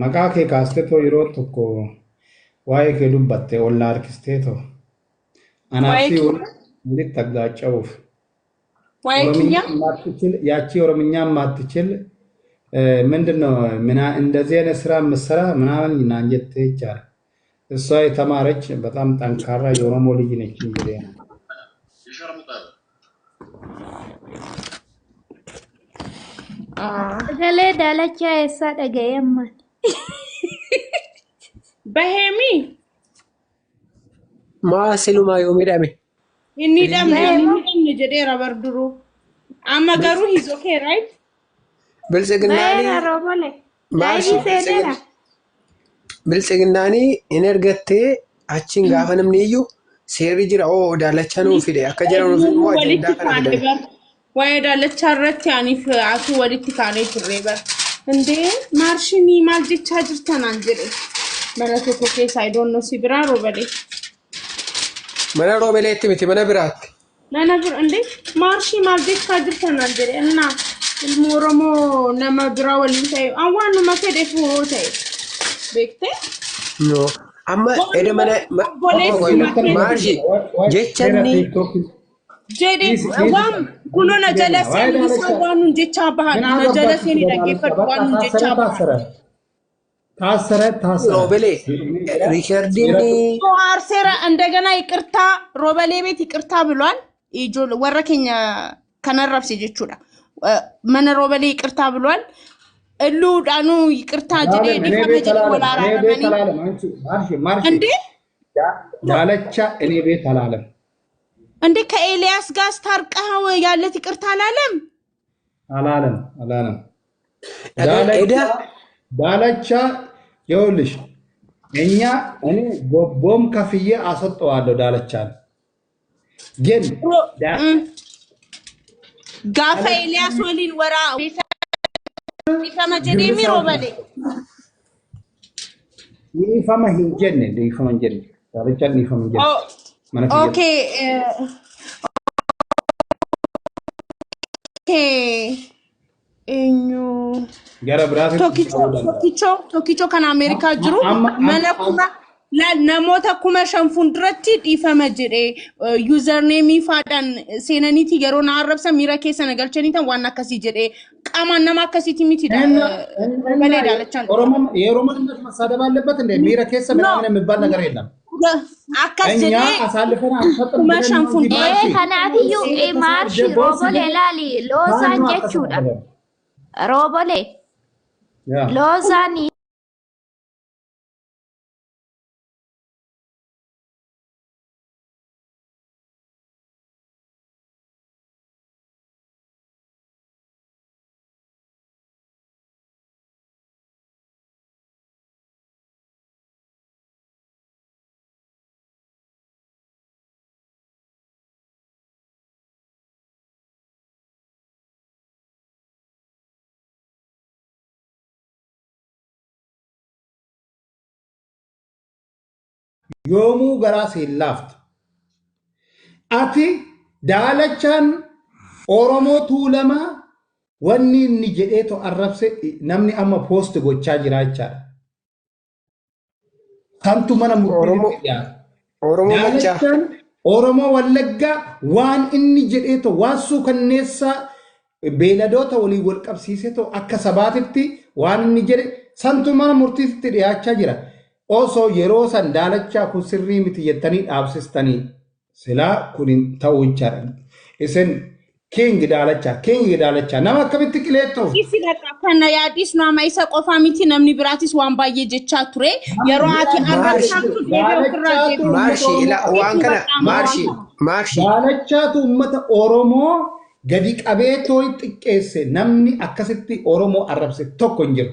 maqaa kee kaastee too yeroo tokko waa'ee kee dubbatte ollaa harkistee too anaaf Waa'ee si kiyya? walitti aggaaca'uuf Waa'ee kiyya? ኦሮምኛም ማትችል ያቺ ኦሮምኛም ማትችል ምንድነው ምና እንደዚህ አይነት ስራ የምትሰራ ምናምን ናንጀት ይቻላል። እሷ የተማረች በጣም ጠንካራ የኦሮሞ ልጅ ነች። እንግዲህ ነው Galee daalachaa eessaa dhaga'ee ammaan? Baheemi? Maa silumaa yoo midhame Inni dhamne jedheera barduru. Amma garuu he's okay, right? bilchiginnaanii Baay'ee roobole. maarshi Daa'imni seeneera. bilchiginnaanii in ergattee achiin gaafa namni iyyuu seerri jira oo daalacha nuu fide akka jedhanuuf immoo ajandaa kana fidame. Waa'ee daalachaa irratti aniif atu walitti kaanee turre bar. Indee maarshinii maal jechaa jirtanaan jedhe. Mana tokko keessa I don't know si biraa roobalee. Mana roobeleetti miti mana biraatti. Mana bira indee maarshii maal jechaa jirtanaan jedhe. Innaa ilmu Oromoo nama biraa waliin ta'e waanuma fedhe fuuroo ta'e. Beektee? No. Amma eda mana maarshi jechanni Jedhe waan kuno na jala seeni isaa waan nun jechaa bahan na jala seeni dhaggeeffadhu waan nun jechaa bahan. ታሰረ roobele riikardiin አርሴራ እንደገና ይቅርታ ሮበሌ ቤት ይቅርታ ብሏል። ኢጆል ወረከኛ ከነረብሴ ጀቹዳ መነ ሮበሌ ይቅርታ ብሏል። እሉ ዳኑ ይቅርታ ጀዴ ዲፈመ ጀዴ ወላራ ማርሽ እንዴ ዳለቻ እኔ ቤት አላለም እንዴ ከኤልያስ ጋር ታርቀው ያለት ይቅርታ አላለም ዳለቻ ይኸውልሽ እኛ እኔ ጎቦም ከፍዬ አሰጠዋለሁ ዳለቻን ግን ጋፋ ኤልያስ ወሊን ወራ ዲፈመ ጀዴ ሚሮበሌ ይፈማ ሂንጀን ዳለቻን ይፈማ ሂንጀን ኦኬ enyu gara biraati tokkicho kan Ameerikaa jiru mana kuma la namoota kuma shan funduratti dhiifama jedhe username faadhaan seenaniiti yeroo na arrabsa miira keessa na galchaniitan waan akkasii jedhe qaama nama akkasiiti miti balee daalachaan የኦሮሞነት መሳደብ አለበት እንደ ሚራ ከሰ ምናምን የሚባል ነገር የለም አካስ ጀዴ አሳልፈና አፈጥም ማሻን ፉንዳ Kanaafiyyu maarshi roobole ilaali loosaan jechuudha. Roobole loosaan yoomuu garaa seellaaftu ati daalachaan Oromoo tuulamaa wanni inni jedheeto arrabse namni amma poost gochaa jira jechaadha. Kantu mana murtii Oromoo daalachaan Oromoo Wallaggaa waan inni jedheeto waasuu kanneessaa beeladoota walii wal qabsiiseeto akka sabaatitti waan inni jedhe santu mana murtiitti dhiyaachaa jira. Also yeroo san daalachaa kun sirrii miti jettanii dhaabsistanii silaa kunin ta'uu jira isen king daalachaa nama akkamitti qileettoo isi dhaqa kana yaadis nama isa qofa miti namni biraatis waan baay'ee jechaa ture yeroo ati arrabsaatu deebi'u ofirraa deebi'u maarshi ila waan kana maarshi daalachaatu ummata Oromoo gadi qabeetoo xiqqeesse namni akkasitti Oromoo arrabse tokko hin jiru.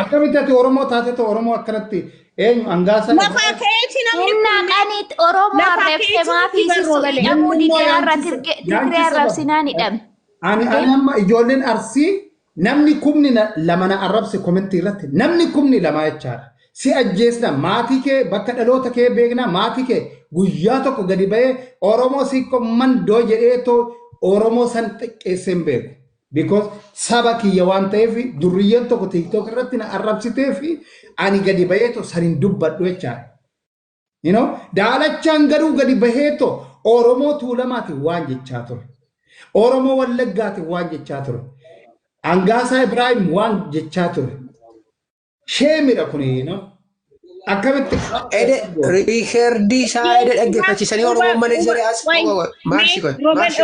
akkamitti ati Oromoo taateto Oromoo akkanatti eenyu angaasa lafa keeti namni humna qaniit Oromoo arrabse maafi si roobole ammoo didiyaarra tirqee arrabsinaan hidhame. ani amma ijoolleen Arsii namni kumni lama na arrabse komentii irratti namni kumni lama jechaadha si ajjeesna maatii kee bakka dhaloota kee beekna maatii kee guyyaa tokko gadi ba'ee Oromoo si mandoo jedheeto Oromoo san xiqqeesseen beeku because sabaki yawante fi durriyan to ko TikTok irratti na arrabsite fi ani gadi bayeto sarin dubbadhu jecha you know daalachaan garuu gadi baheeto oromoo tuulamaati waan jechaa ture oromoo wallaggaati waan jechaa ture angaasaa ibrahim waan jechaa ture sheemidha kun you know akkamitti ede riherdi isaa ede dhaggeeffachiisanii oromoo mana jiree as maarshi koy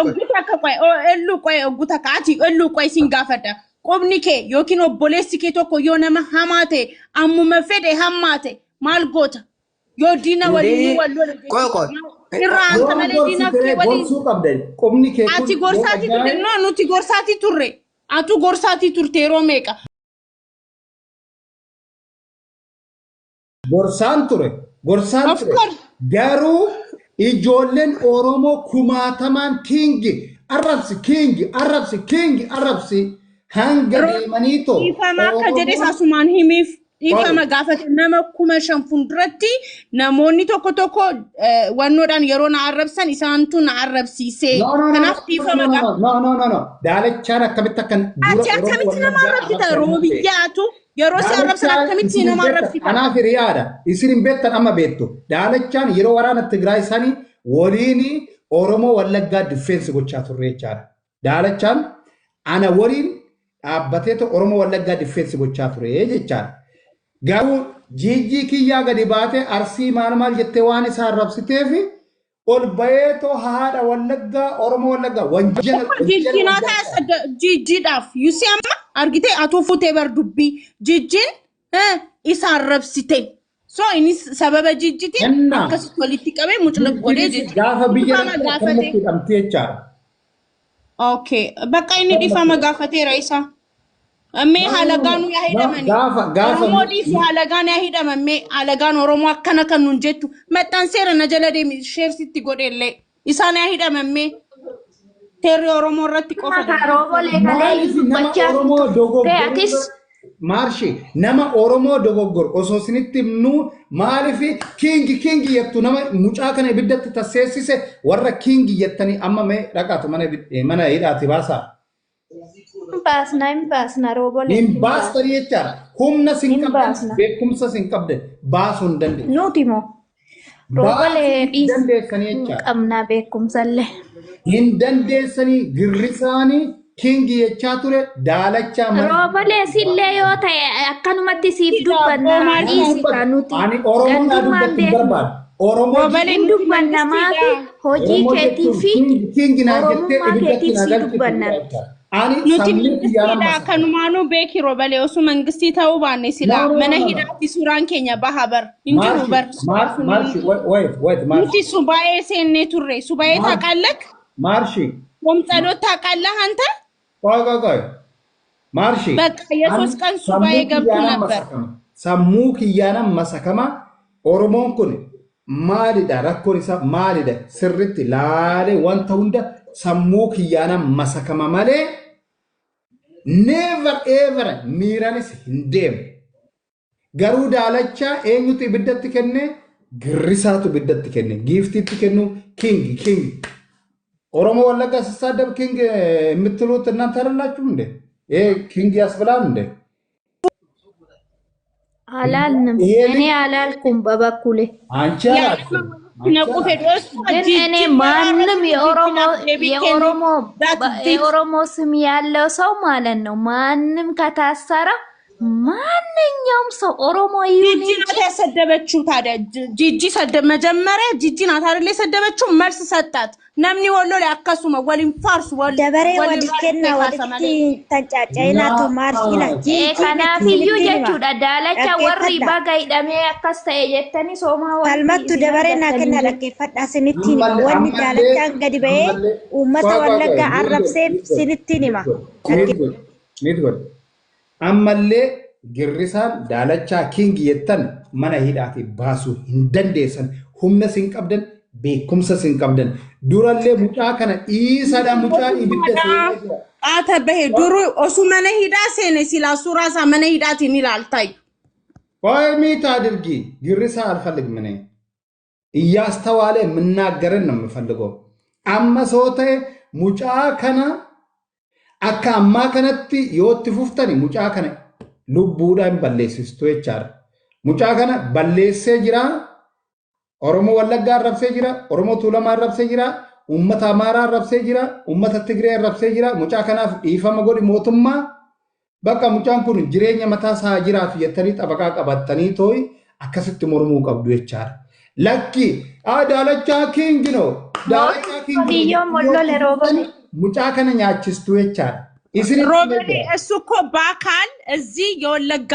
ogguta akka qoy ellu qoy ogguta kaati ellu qoy sin gaafadha qobni kee yookiin obboleessi kee tokko yoo nama hamaate ammuma fedhe hamaate maal goota yoo diina waliin wallola qoy irraan tamale diina kee waliin qobni kee ati gorsaati turre no nuti gorsaati turre atu gorsaati turte yeroo meeqa gorsaan ture garuu ijoolleen oromoo kumaatamaan arrabsi hanga deemaniito ifama akka jedhe saasumaan himiif ifama gaafate nama 5,000 fuulduratti namoonni tokko wannoodhaan yeroo na arrabsan isaantu na arrabsiise kanaaf ifama no daalachaan akkamitti akkan ati akkamitti nama arrabsita roobiyyaatu yeroo si arrabsan akkamitti nama arrabsita kanaaf hiriyaadha isin hin beektan amma beektu daalachaan yeroo waraana Tigraay isaanii waliin oromoo wallaggaa difeensi gochaa turre jechaadha daalachaan ana waliin dhaabbateetu oromoo wallaggaa difeensi gochaa ture jechaadha garuu jijjii kiyyaa gadi baate arsii maal jettee waan isaa arrabsiteef ol bayeeto haadha wallaggaa oromoo wallaggaa jijjiinaata jijjiidhaaf yusi amma argite atuu futee bar dubbii jijjiin isa arrabsite so inis sababa jijjiti akkasitti walitti qabee mucla godhee jijjii gaafa biyya gaafate jechaadha okay bakka inni dhifama gaafateera isaa amme halagaanu yaa hidhamani gaafa modi fi halagaan yaa hidhamamme halagaan oromoo akkana kan nun jettu maxxan seera na jala deemi share sitti godhelle isaan yaa hidhamamme terri oromoo irratti qofa roobole kalee dubbachaa oromoo dogoggor atis marshi nama oromoo dogoggor osoo sinitti nu maalifi king yettu nama mucaa kana ibiddatti taseessise warra king yettani amma me dhaqatu mana hidhaati baasa Basna roobole. Nimbaasna jechaadha. Humna sin qabdan beekumsa sin qabdan baasuu hin dandeenye. Nuti moo roobole dhiisuu qabna beekumsallee. Hin dandeessanii girrisaanii kingi jechaa ture daalachaa mana. Roobole sillee yoo ta'e akkanumatti siif dubbanna dhiisi kan nuti. Ani oromoo dubbatti barbaadu. Oromoo hin dubbanna maafi hojii keetii fi oromummaa keetiif si dubbanna. nuti hidha kanumaanu beeki roobale osoo mangistii ta'uu baanne sila mana hidhaatti suuraan keenya baha bar injiru bar nuti subaa'ee seennee turre subaa'ee taqallak marshi wamxaloo taqalla hanta qoy marshi bakka yesus kan subaa'ee gabdu nabbar sammuu kiyyaana masakama oromoon kun maalidha rakkoon isaa maalidha sirritti laalee wanta hunda sammuu kiyyaana masakama malee never ever miiranis hin deemu garuu daalachaa eenyutu ibiddatti kenne girrisaatu ibiddatti kenne giiftiitti kennu king oromoo wallaggaa sassaadab king የምትሉት እናንተ አይደላችሁ እንዴ king ያስብላል እንዴ አላልንም እኔ አላልኩም በበኩሌ አንቺ አላልኩም ግን እኔ ማንም የኦሮሞ ስም ያለው ሰው ማለት ነው ማንም ከታሰረ ማንኛውም ሰው ኦሮሞ ይሁን ጂጂ ናት ያሰደበችው ታዲያ ጂጂ መጀመሪያ ጂጂ ናት አይደል የሰደበችው መልስ ሰጣት ነምኒ ወሎ ላይ አከሱመ ወሊን ፋርስ ወል ደበሬ ወልከና ወልቲ ተንጫጫይናቱ ማርሲና ጂጂ ከናፊዩ ጀቹዳ ዳለቻ ወሪ ባጋይ ደሜ አከስተ የጀተኒ ሶማ ወል ካልመቱ ደበሬና ከና ለከፈዳ ስንቲኒ ወኒ ዳለቻ ገዲበ ኡመተ ወለጋ አረብሴ ስንቲኒማ ኒድጎል ammallee girrisaan daalachaa king yettan mana hidhaati baasuu hin dandeessan humna sin qabdan beekumsa sin qabdan durallee mucaa kana dhiisadha mucaa ibidda seenee ata bahe duru osu mana hidhaa seene sila suuraa isaa mana hidhaatiin ilaaltay ቆይ ሚታ አድርጊ ግርሳ አልፈልግ ምን እያስተዋለ ምናገረን ነው የምፈልገው አመሶተ ሙጫ ከና akka ammaa kanatti yoo itti fuftani mucaa kana lubbuudhaan balleessistu jechaadha. Mucaa kana balleessee jira. Oromoo Wallaggaa arrabsee jira. Oromoo Tuulamaa arrabsee jira. Uummata Amaaraa arrabsee jira. Uummata Tigree arrabsee jira. Mucaa kanaaf dhiifama godhi mootummaa. Bakka mucaan kun jireenya mataa isaa jiraaf jettanii xabaqaa qabattanii tooyi akkasitti mormuu qabdu jechaadha. Lakki daalachaa kiingino. Daalachaa kiingino. Mucaa kana nyaachistu jechaadha. Roobani esu ko baakaal እዚህ የወለጋ